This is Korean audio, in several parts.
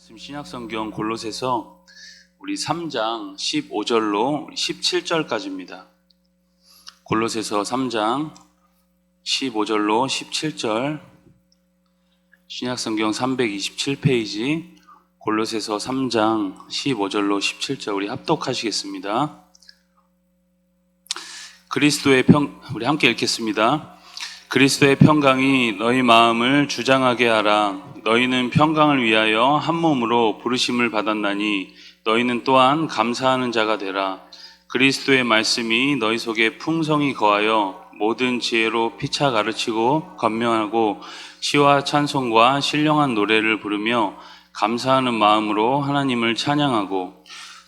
지금 신약성경 골로새서 우리 3장 15절로 17절까지입니다. 골로새서 3장 15절로 17절, 신약성경 327페이지 골로새서 3장 15절로 17절 우리 합독하시겠습니다. 우리 함께 읽겠습니다. 그리스도의 평강이 너희 마음을 주장하게 하라. 너희는 평강을 위하여 한 몸으로 부르심을 받았나니 너희는 또한 감사하는 자가 되라. 그리스도의 말씀이 너희 속에 풍성히 거하여 모든 지혜로 피차 가르치고 권면하고 시와 찬송과 신령한 노래를 부르며 감사하는 마음으로 하나님을 찬양하고,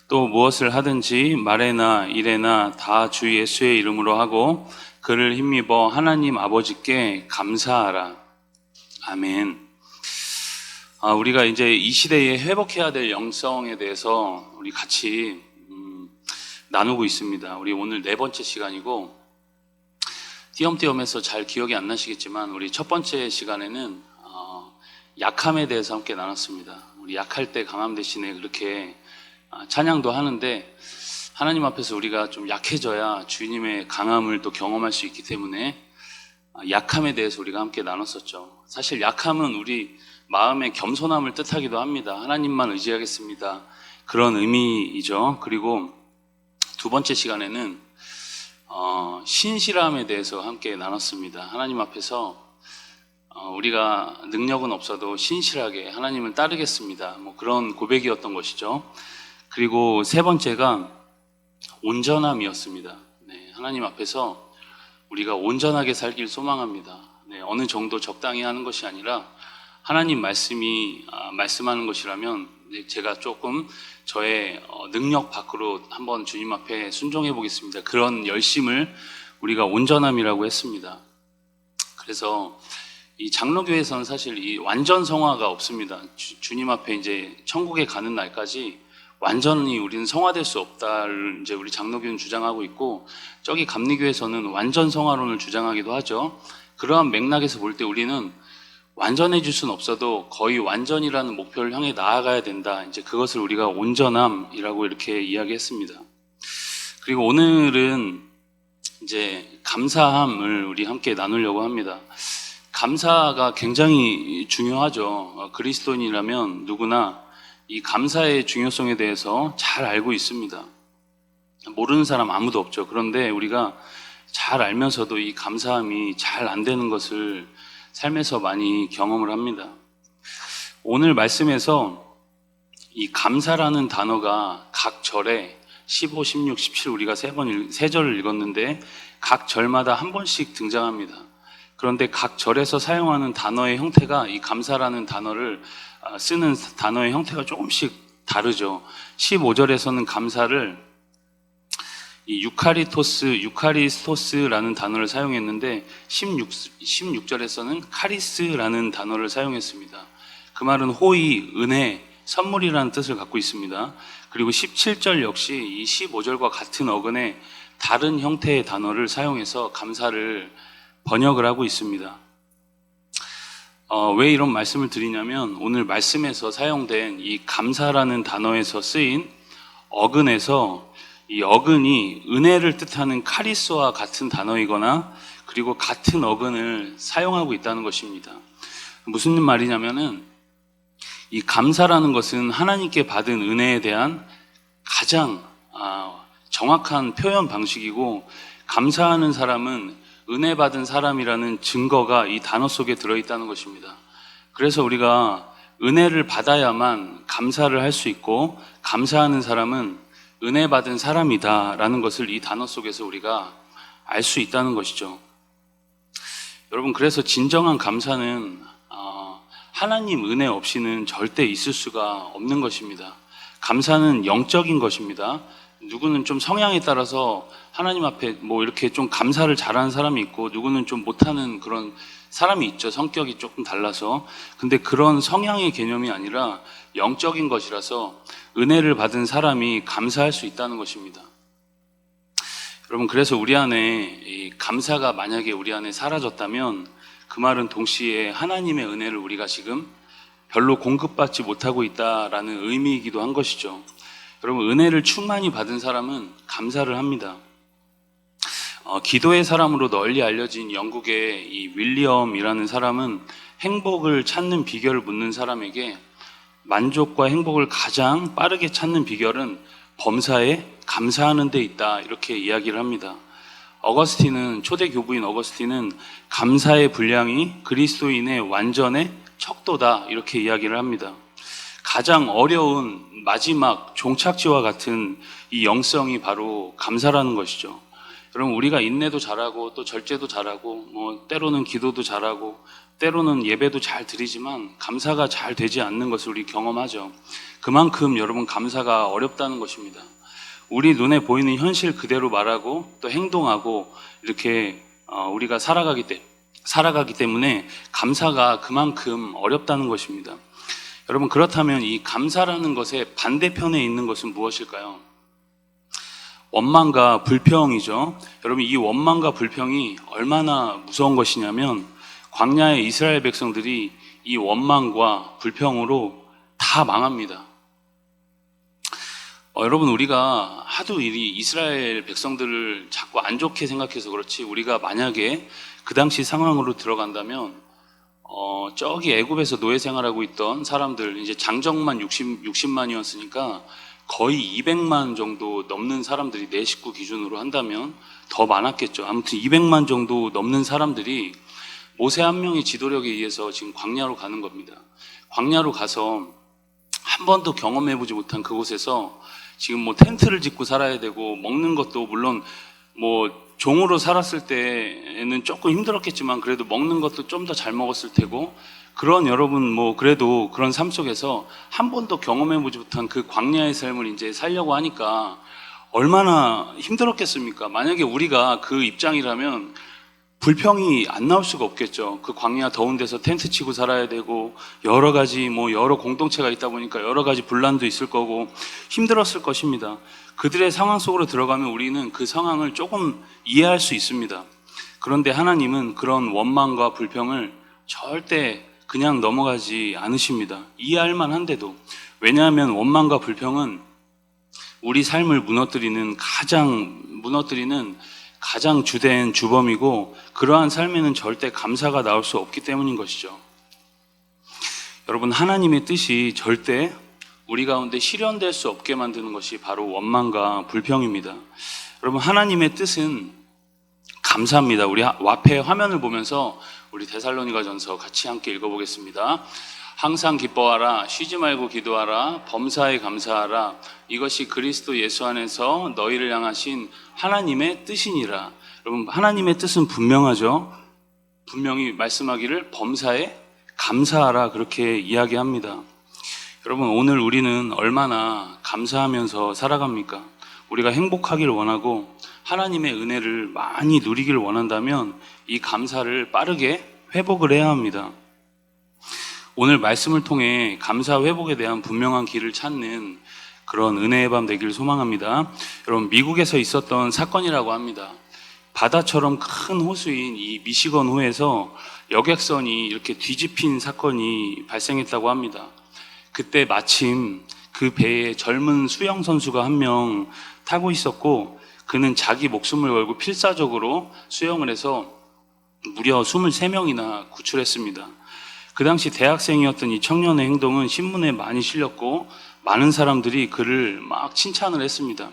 또 무엇을 하든지 말에나 일에나 다 주 예수의 이름으로 하고 그를 힘입어 하나님 아버지께 감사하라. 아멘. 우리가 이제 이 시대에 회복해야 될 영성에 대해서 우리 같이 나누고 있습니다. 우리 오늘 네 번째 시간이고, 띄엄띄엄해서 잘 기억이 안 나시겠지만 우리 첫 번째 시간에는 약함에 대해서 함께 나눴습니다. 우리 약할 때 강함 대신에 그렇게 찬양도 하는데, 하나님 앞에서 우리가 좀 약해져야 주님의 강함을 또 경험할 수 있기 때문에 약함에 대해서 우리가 함께 나눴었죠. 사실 약함은 우리 마음의 겸손함을 뜻하기도 합니다. 하나님만 의지하겠습니다, 그런 의미이죠. 그리고 두 번째 시간에는 신실함에 대해서 함께 나눴습니다. 하나님 앞에서 우리가 능력은 없어도 신실하게 하나님을 따르겠습니다, 그런 고백이었던 것이죠. 그리고 세 번째가 온전함이었습니다. 하나님 앞에서 우리가 온전하게 살길 소망합니다. 어느 정도 적당히 하는 것이 아니라 하나님 말씀이 말씀하는 것이라면 제가 조금 저의 능력 밖으로 한번 주님 앞에 순종해 보겠습니다, 그런 열심을 우리가 온전함이라고 했습니다. 그래서 이 장로교에서는 사실 이 완전 성화가 없습니다. 주님 앞에 이제 천국에 가는 날까지 완전히 우리는 성화될 수 없다를 이제 우리 장로교는 주장하고 있고, 저기 감리교에서는 완전 성화론을 주장하기도 하죠. 그러한 맥락에서 볼 때 우리는 완전해질 수는 없어도 거의 완전이라는 목표를 향해 나아가야 된다, 이제 그것을 우리가 온전함이라고 이렇게 이야기했습니다. 그리고 오늘은 이제 감사함을 우리 함께 나누려고 합니다. 감사가 굉장히 중요하죠. 그리스도인이라면 누구나 이 감사의 중요성에 대해서 잘 알고 있습니다. 모르는 사람 아무도 없죠. 그런데 우리가 잘 알면서도 이 감사함이 잘 안 되는 것을 삶에서 많이 경험을 합니다. 오늘 말씀에서 이 감사라는 단어가 각 절에 15, 16, 17 우리가 세 절을 읽었는데 각 절마다 한 번씩 등장합니다. 그런데 각 절에서 사용하는 단어의 형태가 이 감사라는 단어를 쓰는 단어의 형태가 조금씩 다르죠. 15절에서는 감사를 이 유카리스토스라는 단어를 사용했는데 16절에서는 카리스라는 단어를 사용했습니다. 그 말은 호의, 은혜, 선물이라는 뜻을 갖고 있습니다. 그리고 17절 역시 이 15절과 같은 어근의 다른 형태의 단어를 사용해서 감사를 번역을 하고 있습니다. 왜 이런 말씀을 드리냐면, 오늘 말씀에서 사용된 이 감사라는 단어에서 쓰인 어근에서 이 어근이 은혜를 뜻하는 카리스와 같은 단어이거나 그리고 같은 어근을 사용하고 있다는 것입니다. 무슨 말이냐면은, 이 감사라는 것은 하나님께 받은 은혜에 대한 가장 정확한 표현 방식이고, 감사하는 사람은 은혜 받은 사람이라는 증거가 이 단어 속에 들어있다는 것입니다. 그래서 우리가 은혜를 받아야만 감사를 할 수 있고, 감사하는 사람은 은혜 받은 사람이다라는 것을 이 단어 속에서 우리가 알 수 있다는 것이죠. 여러분, 그래서 진정한 감사는 하나님 은혜 없이는 절대 있을 수가 없는 것입니다. 감사는 영적인 것입니다. 누구는 좀 성향에 따라서 하나님 앞에 이렇게 좀 감사를 잘하는 사람이 있고, 누구는 좀 못하는 그런 사람이 있죠. 성격이 조금 달라서. 근데 그런 성향의 개념이 아니라 영적인 것이라서 은혜를 받은 사람이 감사할 수 있다는 것입니다. 여러분, 그래서 우리 안에 이 감사가 만약에 우리 안에 사라졌다면 그 말은 동시에 하나님의 은혜를 우리가 지금 별로 공급받지 못하고 있다라는 의미이기도 한 것이죠. 여러분, 은혜를 충만히 받은 사람은 감사를 합니다. 기도의 사람으로 널리 알려진 영국의 이 윌리엄이라는 사람은 행복을 찾는 비결을 묻는 사람에게 만족과 행복을 가장 빠르게 찾는 비결은 범사에 감사하는 데 있다, 이렇게 이야기를 합니다. 초대 교부인 어거스틴은 감사의 분량이 그리스도인의 완전의 척도다, 이렇게 이야기를 합니다. 가장 어려운 마지막 종착지와 같은 이 영성이 바로 감사라는 것이죠. 여러분, 우리가 인내도 잘하고 또 절제도 잘하고 때로는 기도도 잘하고 때로는 예배도 잘 드리지만 감사가 잘 되지 않는 것을 우리 경험하죠. 그만큼 여러분, 감사가 어렵다는 것입니다. 우리 눈에 보이는 현실 그대로 말하고 또 행동하고 이렇게 우리가 살아가기 때문에 감사가 그만큼 어렵다는 것입니다. 여러분, 그렇다면 이 감사라는 것의 반대편에 있는 것은 무엇일까요? 원망과 불평이죠. 여러분, 이 원망과 불평이 얼마나 무서운 것이냐면 광야의 이스라엘 백성들이 이 원망과 불평으로 다 망합니다. 여러분, 우리가 하도 이 이스라엘 백성들을 자꾸 안 좋게 생각해서 그렇지, 우리가 만약에 그 당시 상황으로 들어간다면 저기 애굽에서 노예 생활하고 있던 사람들, 이제 장정만 60만이었으니까 거의 200만 정도 넘는 사람들이, 내 식구 기준으로 한다면 더 많았겠죠. 아무튼 200만 정도 넘는 사람들이 모세 한 명의 지도력에 의해서 지금 광야로 가는 겁니다. 광야로 가서 한 번도 경험해보지 못한 그곳에서 지금 텐트를 짓고 살아야 되고, 먹는 것도 물론 종으로 살았을 때에는 조금 힘들었겠지만 그래도 먹는 것도 좀 더 잘 먹었을 테고, 그런 여러분 그래도 그런 삶 속에서 한 번도 경험해보지 못한 그 광야의 삶을 이제 살려고 하니까 얼마나 힘들었겠습니까? 만약에 우리가 그 입장이라면 불평이 안 나올 수가 없겠죠. 그 광야 더운 데서 텐트 치고 살아야 되고, 여러 가지 여러 공동체가 있다 보니까 여러 가지 분란도 있을 거고 힘들었을 것입니다. 그들의 상황 속으로 들어가면 우리는 그 상황을 조금 이해할 수 있습니다. 그런데 하나님은 그런 원망과 불평을 절대 그냥 넘어가지 않으십니다. 이해할 만한데도. 왜냐하면 원망과 불평은 우리 삶을 무너뜨리는 가장 주된 주범이고, 그러한 삶에는 절대 감사가 나올 수 없기 때문인 것이죠. 여러분, 하나님의 뜻이 절대 우리 가운데 실현될 수 없게 만드는 것이 바로 원망과 불평입니다. 여러분, 하나님의 뜻은 감사합니다. 우리 앞에 화면을 보면서 우리 데살로니가전서 같이 함께 읽어보겠습니다. 항상 기뻐하라, 쉬지 말고 기도하라, 범사에 감사하라, 이것이 그리스도 예수 안에서 너희를 향하신 하나님의 뜻이니라. 여러분, 하나님의 뜻은 분명하죠. 분명히 말씀하기를 범사에 감사하라, 그렇게 이야기합니다. 여러분, 오늘 우리는 얼마나 감사하면서 살아갑니까? 우리가 행복하기를 원하고 하나님의 은혜를 많이 누리기를 원한다면 이 감사를 빠르게 회복을 해야 합니다. 오늘 말씀을 통해 감사 회복에 대한 분명한 길을 찾는 그런 은혜의 밤 되기를 소망합니다. 여러분, 미국에서 있었던 사건이라고 합니다. 바다처럼 큰 호수인 이 미시건호에서 여객선이 이렇게 뒤집힌 사건이 발생했다고 합니다. 그때 마침 그 배에 젊은 수영 선수가 한 명 타고 있었고, 그는 자기 목숨을 걸고 필사적으로 수영을 해서 무려 23명이나 구출했습니다. 그 당시 대학생이었던 이 청년의 행동은 신문에 많이 실렸고 많은 사람들이 그를 막 칭찬을 했습니다.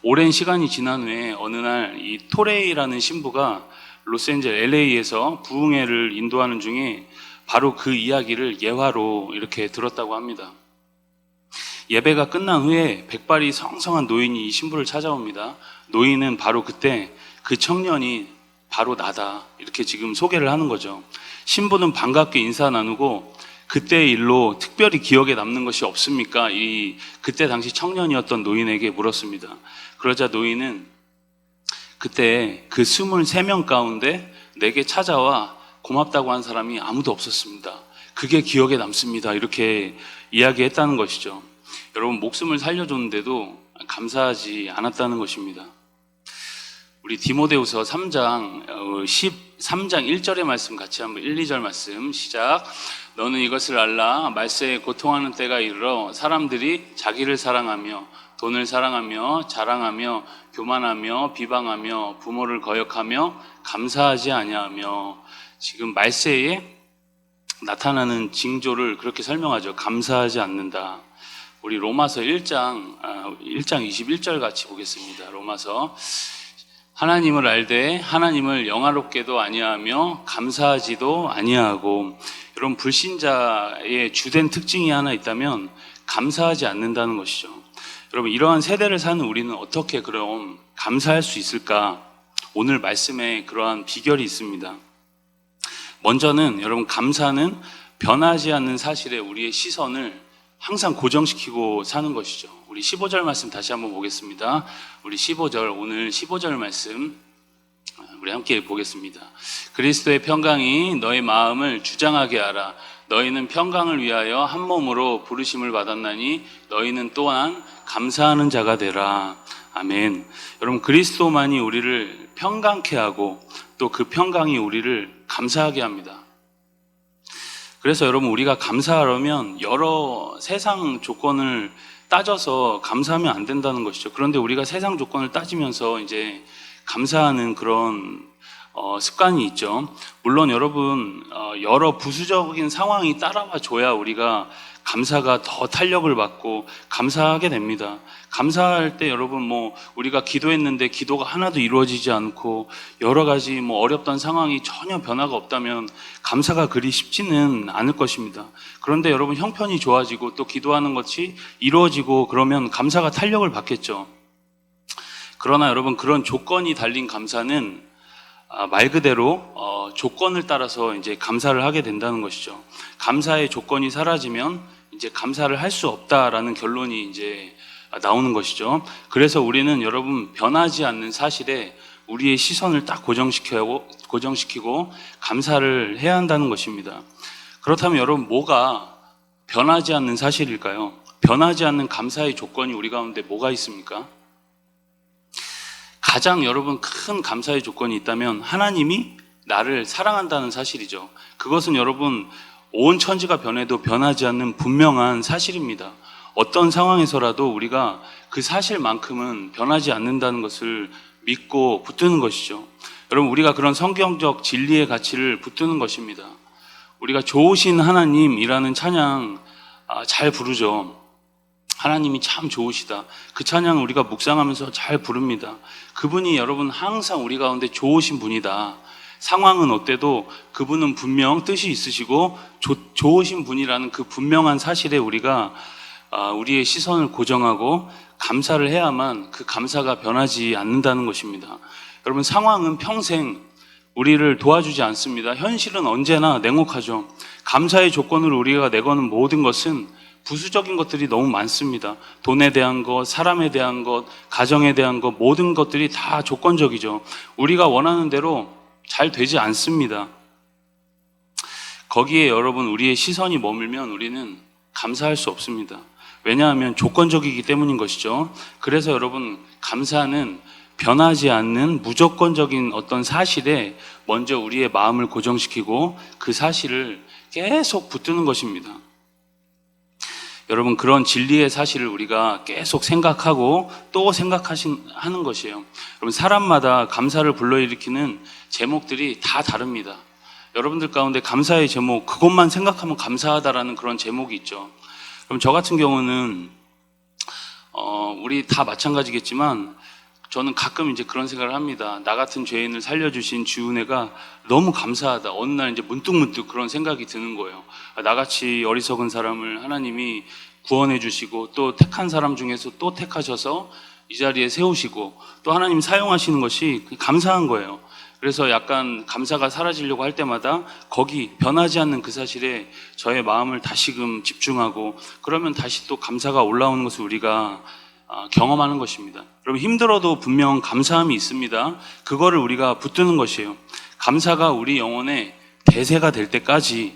오랜 시간이 지난 후에 어느 날 이 토레이라는 신부가 로스앤젤 LA에서 부흥회를 인도하는 중에 바로 그 이야기를 예화로 이렇게 들었다고 합니다. 예배가 끝난 후에 백발이 성성한 노인이 이 신부를 찾아옵니다. 노인은 바로 그때 그 청년이 바로 나다, 이렇게 지금 소개를 하는 거죠. 신부는 반갑게 인사 나누고 그때의 일로 특별히 기억에 남는 것이 없습니까? 그때 당시 청년이었던 노인에게 물었습니다. 그러자 노인은 그때 그 23명 가운데 내게 찾아와 고맙다고 한 사람이 아무도 없었습니다. 그게 기억에 남습니다. 이렇게 이야기했다는 것이죠. 여러분, 목숨을 살려줬는데도 감사하지 않았다는 것입니다. 우리 디모데후서 3장 3장 1절의 말씀 같이 한번 1, 2절 말씀 시작. 너는 이것을 알라. 말세에 고통하는 때가 이르러 사람들이 자기를 사랑하며 돈을 사랑하며 자랑하며 교만하며 비방하며 부모를 거역하며 감사하지 아니하며. 지금 말세에 나타나는 징조를 그렇게 설명하죠. 감사하지 않는다. 우리 로마서 1장 21절 같이 보겠습니다. 로마서. 하나님을 알되 하나님을 영화롭게도 아니하며 감사하지도 아니하고. 여러분, 불신자의 주된 특징이 하나 있다면 감사하지 않는다는 것이죠. 여러분, 이러한 세대를 사는 우리는 어떻게 그럼 감사할 수 있을까? 오늘 말씀에 그러한 비결이 있습니다. 먼저는 여러분, 감사는 변하지 않는 사실에 우리의 시선을 항상 고정시키고 사는 것이죠. 우리 15절 말씀 다시 한번 보겠습니다. 우리 15절, 오늘 15절 말씀 우리 함께 보겠습니다. 그리스도의 평강이 너의 마음을 주장하게 하라. 너희는 평강을 위하여 한 몸으로 부르심을 받았나니 너희는 또한 감사하는 자가 되라. 아멘. 여러분, 그리스도만이 우리를 평강케 하고 또 그 평강이 우리를 감사하게 합니다. 그래서 여러분, 우리가 감사하려면 여러 세상 조건을 따져서 감사하면 안 된다는 것이죠. 그런데 우리가 세상 조건을 따지면서 이제 감사하는 그런 습관이 있죠. 물론 여러분, 여러 부수적인 상황이 따라와 줘야 우리가 감사가 더 탄력을 받고 감사하게 됩니다. 감사할 때 여러분, 우리가 기도했는데 기도가 하나도 이루어지지 않고 여러 가지 어렵던 상황이 전혀 변화가 없다면 감사가 그리 쉽지는 않을 것입니다. 그런데 여러분, 형편이 좋아지고 또 기도하는 것이 이루어지고 그러면 감사가 탄력을 받겠죠. 그러나 여러분, 그런 조건이 달린 감사는 말 그대로 조건을 따라서 이제 감사를 하게 된다는 것이죠. 감사의 조건이 사라지면 이제 감사를 할 수 없다라는 결론이 이제 나오는 것이죠. 그래서 우리는 여러분, 변하지 않는 사실에 우리의 시선을 딱 고정시키고 감사를 해야 한다는 것입니다. 그렇다면 여러분, 뭐가 변하지 않는 사실일까요? 변하지 않는 감사의 조건이 우리 가운데 뭐가 있습니까? 가장 여러분, 큰 감사의 조건이 있다면 하나님이 나를 사랑한다는 사실이죠. 그것은 여러분, 온 천지가 변해도 변하지 않는 분명한 사실입니다. 어떤 상황에서라도 우리가 그 사실만큼은 변하지 않는다는 것을 믿고 붙드는 것이죠. 여러분, 우리가 그런 성경적 진리의 가치를 붙드는 것입니다. 우리가 좋으신 하나님이라는 찬양 잘 부르죠. 하나님이 참 좋으시다. 그 찬양을 우리가 묵상하면서 잘 부릅니다. 그분이 여러분 항상 우리 가운데 좋으신 분이다. 상황은 어때도 그분은 분명 뜻이 있으시고 좋으신 분이라는 그 분명한 사실에 우리가 우리의 시선을 고정하고 감사를 해야만 그 감사가 변하지 않는다는 것입니다. 여러분, 상황은 평생 우리를 도와주지 않습니다. 현실은 언제나 냉혹하죠. 감사의 조건으로 우리가 내거는 모든 것은 부수적인 것들이 너무 많습니다. 돈에 대한 것, 사람에 대한 것, 가정에 대한 것, 모든 것들이 다 조건적이죠. 우리가 원하는 대로 잘 되지 않습니다. 거기에 여러분, 우리의 시선이 머물면 우리는 감사할 수 없습니다. 왜냐하면 조건적이기 때문인 것이죠. 그래서 여러분, 감사는 변하지 않는 무조건적인 어떤 사실에 먼저 우리의 마음을 고정시키고 그 사실을 계속 붙드는 것입니다. 여러분, 그런 진리의 사실을 우리가 계속 생각하고 또 하는 것이에요. 여러분, 사람마다 감사를 불러일으키는 제목들이 다 다릅니다. 여러분들 가운데 감사의 제목, 그것만 생각하면 감사하다라는 그런 제목이 있죠. 그럼 저 같은 경우는 우리 다 마찬가지겠지만 저는 가끔 이제 그런 생각을 합니다. 나 같은 죄인을 살려주신 주 은혜가 너무 감사하다. 어느 날 이제 문득문득 그런 생각이 드는 거예요. 나같이 어리석은 사람을 하나님이 구원해 주시고 또 택한 사람 중에서 또 택하셔서 이 자리에 세우시고 또 하나님 사용하시는 것이 감사한 거예요. 그래서 약간 감사가 사라지려고 할 때마다 거기 변하지 않는 그 사실에 저의 마음을 다시금 집중하고 그러면 다시 또 감사가 올라오는 것을 우리가 경험하는 것입니다. 여러분, 힘들어도 분명 감사함이 있습니다. 그거를 우리가 붙드는 것이에요. 감사가 우리 영혼의 대세가 될 때까지,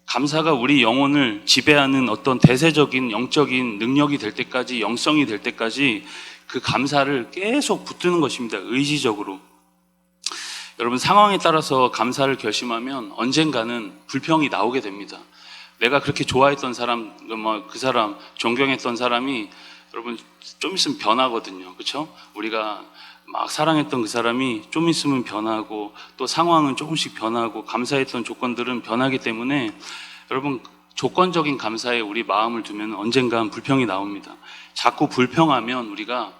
감사가 우리 영혼을 지배하는 어떤 대세적인 영적인 능력이 될 때까지, 영성이 될 때까지 그 감사를 계속 붙드는 것입니다. 의지적으로. 여러분, 상황에 따라서 감사를 결심하면 언젠가는 불평이 나오게 됩니다. 내가 그렇게 좋아했던 사람, 그 사람, 존경했던 사람이 여러분 좀 있으면 변하거든요. 그렇죠? 우리가 막 사랑했던 그 사람이 좀 있으면 변하고, 또 상황은 조금씩 변하고, 감사했던 조건들은 변하기 때문에 여러분, 조건적인 감사에 우리 마음을 두면 언젠간 불평이 나옵니다. 자꾸 불평하면 우리가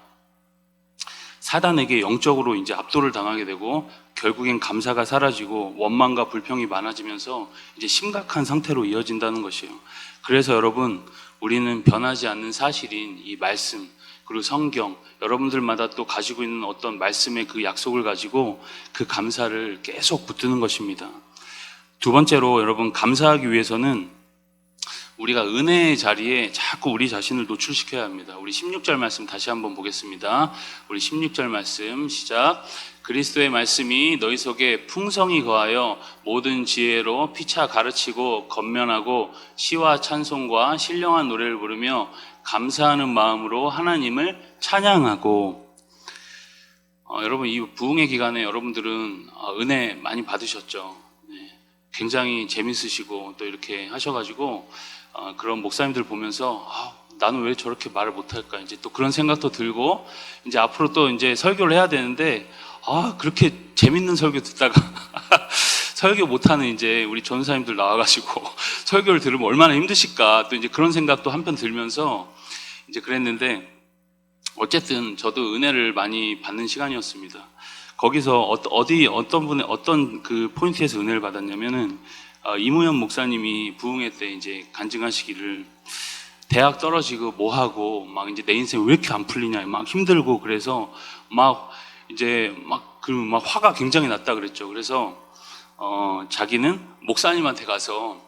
사단에게 영적으로 이제 압도를 당하게 되고, 결국엔 감사가 사라지고 원망과 불평이 많아지면서 이제 심각한 상태로 이어진다는 것이에요. 그래서 여러분, 우리는 변하지 않는 사실인 이 말씀, 그리고 성경, 여러분들마다 또 가지고 있는 어떤 말씀의 그 약속을 가지고 그 감사를 계속 붙드는 것입니다. 두 번째로, 여러분, 감사하기 위해서는 우리가 은혜의 자리에 자꾸 우리 자신을 노출시켜야 합니다. 우리 16절 말씀 다시 한번 보겠습니다. 우리 16절 말씀 시작. 그리스도의 말씀이 너희 속에 풍성히 거하여 모든 지혜로 피차 가르치고 권면하고 시와 찬송과 신령한 노래를 부르며 감사하는 마음으로 하나님을 찬양하고. 여러분, 이 부흥의 기간에 여러분들은 은혜 많이 받으셨죠. 네, 굉장히 재밌으시고 또 이렇게 하셔가지고 그런 목사님들 보면서 나는 왜 저렇게 말을 못할까, 이제 또 그런 생각도 들고, 이제 앞으로 또 이제 설교를 해야 되는데 그렇게 재밌는 설교 듣다가 설교 못하는 이제 우리 전사님들 나와가지고 설교를 들으면 얼마나 힘드실까, 또 이제 그런 생각도 한편 들면서 이제 그랬는데, 어쨌든 저도 은혜를 많이 받는 시간이었습니다. 거기서 어떤 그 포인트에서 은혜를 받았냐면은, 이무현 목사님이 부흥회 때 이제 간증하시기를, 대학 떨어지고 뭐하고 막 이제 내 인생 왜 이렇게 안 풀리냐, 막 힘들고, 그래서 막 화가 굉장히 났다 그랬죠. 그래서 자기는 목사님한테 가서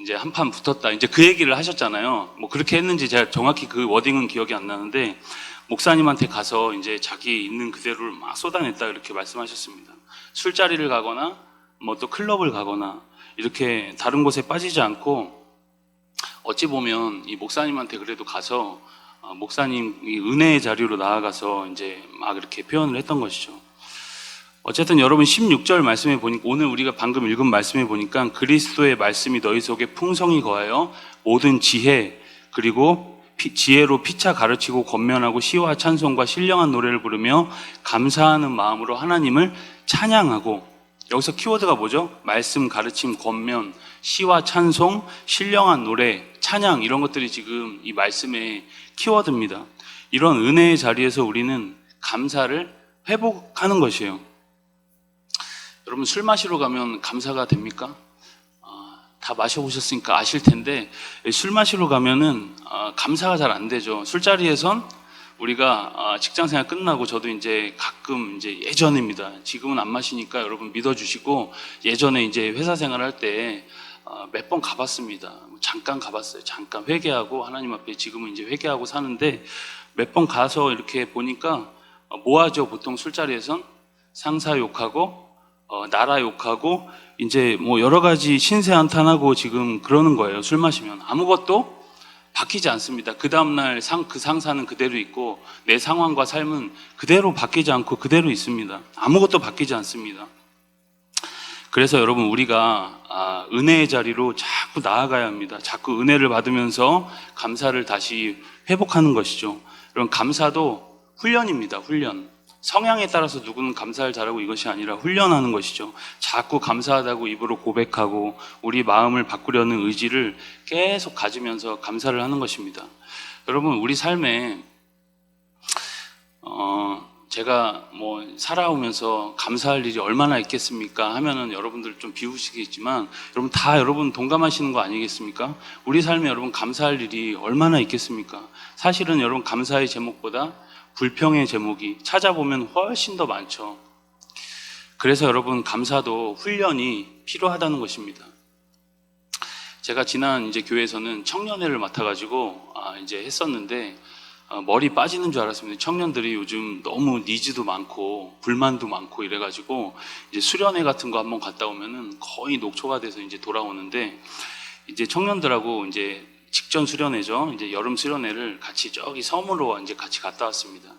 이제 한판 붙었다, 이제 그 얘기를 하셨잖아요. 뭐 그렇게 했는지 제가 정확히 그 워딩은 기억이 안 나는데, 목사님한테 가서 이제 자기 있는 그대로를 막 쏟아냈다, 이렇게 말씀하셨습니다. 술자리를 가거나 뭐 또 클럽을 가거나 이렇게 다른 곳에 빠지지 않고, 어찌 보면 이 목사님한테 그래도 가서 목사님이 은혜의 자리로 나아가서 이제 막 이렇게 표현을 했던 것이죠. 어쨌든 여러분, 16절 말씀에 보니까, 오늘 우리가 방금 읽은 말씀에 보니까 그리스도의 말씀이 너희 속에 풍성히 거하여 모든 지혜, 그리고 지혜로 피차 가르치고 권면하고 시와 찬송과 신령한 노래를 부르며 감사하는 마음으로 하나님을 찬양하고. 여기서 키워드가 뭐죠? 말씀, 가르침, 권면, 시와 찬송, 신령한 노래, 찬양, 이런 것들이 지금 이 말씀의 키워드입니다. 이런 은혜의 자리에서 우리는 감사를 회복하는 것이에요. 여러분, 술 마시러 가면 감사가 됩니까? 다 마셔보셨으니까 아실 텐데, 술 마시러 가면은 감사가 잘 안 되죠. 술자리에선 우리가 직장 생활 끝나고, 저도 이제 가끔 이제 예전입니다. 지금은 안 마시니까 여러분 믿어주시고, 예전에 이제 회사 생활할 때 몇 번 가봤습니다. 잠깐 가봤어요. 잠깐 회개하고 하나님 앞에, 지금은 이제 회개하고 사는데, 몇 번 가서 이렇게 보니까 뭐 하죠? 보통 술자리에선 상사 욕하고 나라 욕하고 이제 뭐 여러 가지 신세 한탄하고 지금 그러는 거예요. 술 마시면 아무것도 바뀌지 않습니다. 그 다음날 그 상사는 그대로 있고, 내 상황과 삶은 그대로 바뀌지 않고 그대로 있습니다. 아무것도 바뀌지 않습니다. 그래서 여러분, 우리가 은혜의 자리로 자꾸 나아가야 합니다. 자꾸 은혜를 받으면서 감사를 다시 회복하는 것이죠. 여러분, 감사도 훈련입니다. 훈련. 성향에 따라서 누구는 감사를 잘하고 이것이 아니라 훈련하는 것이죠. 자꾸 감사하다고 입으로 고백하고 우리 마음을 바꾸려는 의지를 계속 가지면서 감사를 하는 것입니다. 여러분, 우리 삶에 제가 뭐 살아오면서 감사할 일이 얼마나 있겠습니까 하면은 여러분들 좀 비우시겠지만, 여러분 동감하시는 거 아니겠습니까? 우리 삶에 여러분 감사할 일이 얼마나 있겠습니까? 사실은 여러분, 감사의 제목보다 불평의 제목이 찾아보면 훨씬 더 많죠. 그래서 여러분, 감사도 훈련이 필요하다는 것입니다. 제가 지난 이제 교회에서는 청년회를 맡아가지고 이제 했었는데, 머리 빠지는 줄 알았습니다. 청년들이 요즘 너무 니즈도 많고 불만도 많고 이래가지고, 이제 수련회 같은 거 한번 갔다 오면은 거의 녹초가 돼서 이제 돌아오는데, 이제 청년들하고 이제 직전 수련회죠. 이제 여름 수련회를 같이 저기 섬으로 이제 같이 갔다 왔습니다.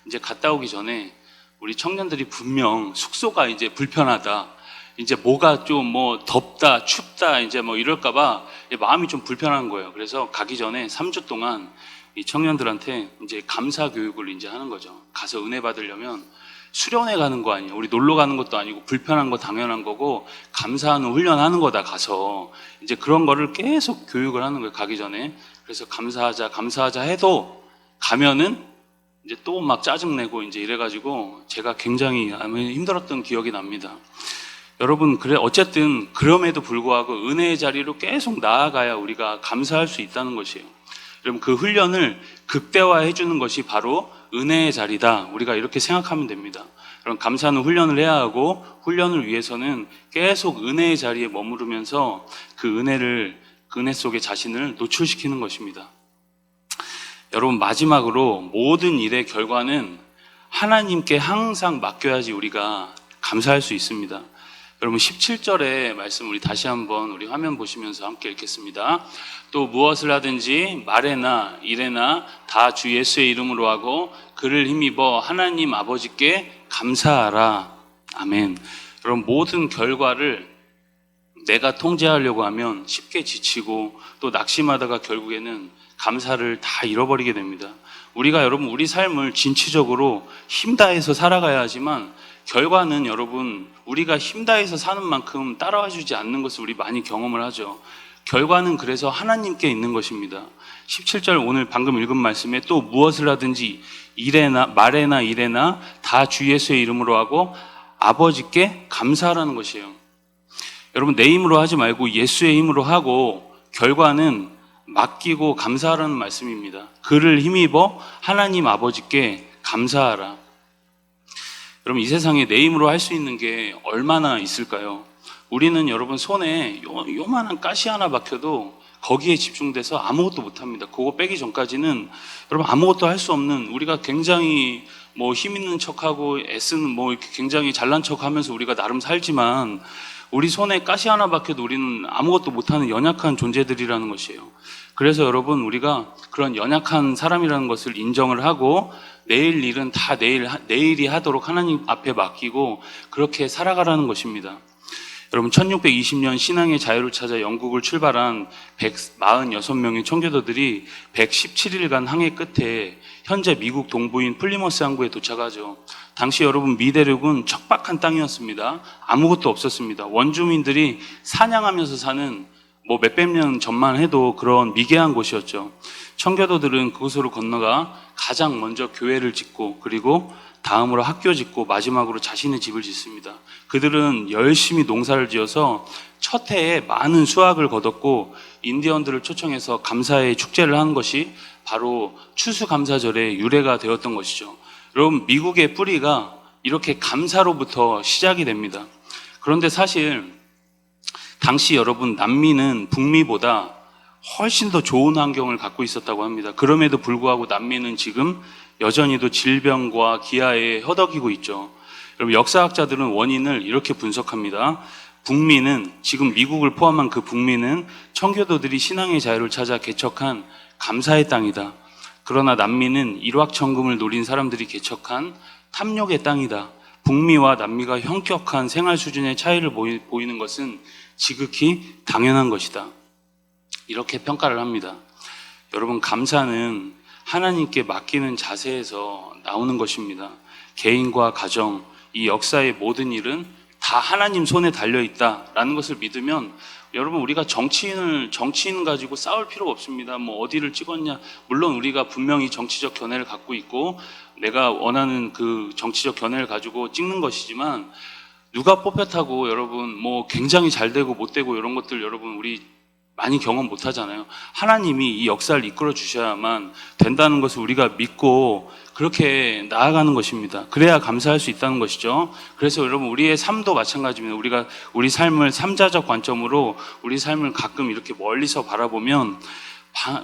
이제 갔다 오기 전에 우리 청년들이 분명 숙소가 이제 불편하다, 이제 뭐가 좀 뭐 덥다, 춥다, 이제 뭐 이럴까봐 마음이 좀 불편한 거예요. 그래서 가기 전에 3주 동안 이 청년들한테 이제 감사 교육을 이제 하는 거죠. 가서 은혜 받으려면 수련회 가는 거 아니에요. 우리 놀러 가는 것도 아니고 불편한 거 당연한 거고 감사하는 훈련하는 거다. 가서 이제 그런 거를 계속 교육을 하는 거예요. 가기 전에. 그래서 감사하자 해도 가면은 이제 또 막 짜증내고 이제 이래가지고 제가 굉장히 힘들었던 기억이 납니다. 여러분, 그래 어쨌든 그럼에도 불구하고 은혜의 자리로 계속 나아가야 우리가 감사할 수 있다는 것이에요. 여러분, 그 훈련을 극대화해 주는 것이 바로 은혜의 자리다. 우리가 이렇게 생각하면 됩니다. 그럼 감사하는 훈련을 해야 하고, 훈련을 위해서는 계속 은혜의 자리에 머무르면서 그 은혜 속에 자신을 노출시키는 것입니다. 여러분, 마지막으로 모든 일의 결과는 하나님께 항상 맡겨야지 우리가 감사할 수 있습니다. 여러분, 17절의 말씀 우리 다시 한번 우리 화면 보시면서 함께 읽겠습니다. 또 무엇을 하든지 말에나 일에나 다 주 예수의 이름으로 하고 그를 힘입어 하나님 아버지께 감사하라. 아멘. 여러분, 모든 결과를 내가 통제하려고 하면 쉽게 지치고 또 낙심하다가 결국에는 감사를 다 잃어버리게 됩니다. 우리가 여러분 우리 삶을 진취적으로 힘다해서 살아가야 하지만 결과는 여러분 우리가 힘다해서 사는 만큼 따라와 주지 않는 것을 우리 많이 경험을 하죠. 결과는 그래서 하나님께 있는 것입니다. 17절 오늘 방금 읽은 말씀에 또 무엇을 하든지 말에나 일에나 다 주 예수의 이름으로 하고 아버지께 감사하라는 것이에요. 여러분, 내 힘으로 하지 말고 예수의 힘으로 하고 결과는 맡기고 감사하라는 말씀입니다. 그를 힘입어 하나님 아버지께 감사하라. 여러분, 이 세상에 내 힘으로 할 수 있는 게 얼마나 있을까요? 우리는 여러분 손에 요만한 가시 하나 박혀도 거기에 집중돼서 아무것도 못합니다. 그거 빼기 전까지는 여러분 아무것도 할 수 없는, 우리가 굉장히 뭐 힘 있는 척하고 애쓰는 뭐 이렇게 굉장히 잘난 척하면서 우리가 나름 살지만 우리 손에 가시 하나 박혀도 우리는 아무것도 못하는 연약한 존재들이라는 것이에요. 그래서 여러분 우리가 그런 연약한 사람이라는 것을 인정을 하고 내일 일은 다 내일이 하도록 하나님 앞에 맡기고 그렇게 살아가라는 것입니다. 여러분, 1620년 신앙의 자유를 찾아 영국을 출발한 146명의 청교도들이 117일간 항해 끝에 현재 미국 동부인 플리머스 항구에 도착하죠. 당시 여러분 미대륙은 척박한 땅이었습니다. 아무것도 없었습니다. 원주민들이 사냥하면서 사는 뭐 몇백 년 전만 해도 그런 미개한 곳이었죠. 청교도들은 그곳으로 건너가 가장 먼저 교회를 짓고 그리고 다음으로 학교 짓고 마지막으로 자신의 집을 짓습니다. 그들은 열심히 농사를 지어서 첫 해에 많은 수확을 거뒀고 인디언들을 초청해서 감사의 축제를 한 것이 바로 추수감사절의 유래가 되었던 것이죠. 여러분, 미국의 뿌리가 이렇게 감사로부터 시작이 됩니다. 그런데 사실 당시 여러분 남미는 북미보다 훨씬 더 좋은 환경을 갖고 있었다고 합니다. 그럼에도 불구하고 남미는 지금 여전히도 질병과 기아에 허덕이고 있죠. 여러분, 역사학자들은 원인을 이렇게 분석합니다. 북미는, 지금 미국을 포함한 그 북미는 청교도들이 신앙의 자유를 찾아 개척한 감사의 땅이다. 그러나 남미는 일확천금을 노린 사람들이 개척한 탐욕의 땅이다. 북미와 남미가 현격한 생활 수준의 차이를 보이는 것은 지극히 당연한 것이다. 이렇게 평가를 합니다. 여러분, 감사는 하나님께 맡기는 자세에서 나오는 것입니다. 개인과 가정, 이 역사의 모든 일은 다 하나님 손에 달려있다라는 것을 믿으면 여러분 우리가 정치인 가지고 싸울 필요가 없습니다. 뭐 어디를 찍었냐, 물론 우리가 분명히 정치적 견해를 갖고 있고 내가 원하는 그 정치적 견해를 가지고 찍는 것이지만 누가 뽑혔다고 여러분 뭐 굉장히 잘 되고 못 되고 이런 것들 여러분 우리 많이 경험 못 하잖아요. 하나님이 이 역사를 이끌어 주셔야만 된다는 것을 우리가 믿고 그렇게 나아가는 것입니다. 그래야 감사할 수 있다는 것이죠. 그래서 여러분 우리의 삶도 마찬가지입니다. 우리가 우리 삶을 삼자적 관점으로 우리 삶을 가끔 이렇게 멀리서 바라보면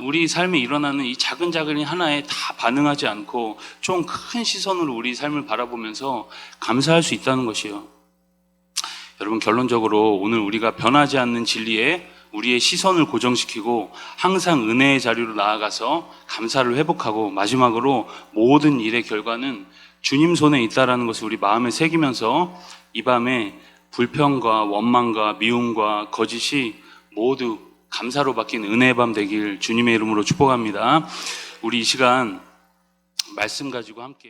우리 삶에 일어나는 이 작은 하나에 다 반응하지 않고 좀 큰 시선으로 우리 삶을 바라보면서 감사할 수 있다는 것이에요. 여러분, 결론적으로 오늘 우리가 변하지 않는 진리에 우리의 시선을 고정시키고 항상 은혜의 자리로 나아가서 감사를 회복하고 마지막으로 모든 일의 결과는 주님 손에 있다라는 것을 우리 마음에 새기면서 이 밤에 불평과 원망과 미움과 거짓이 모두 감사로 바뀐 은혜의 밤 되길 주님의 이름으로 축복합니다. 우리 이 시간 말씀 가지고 함께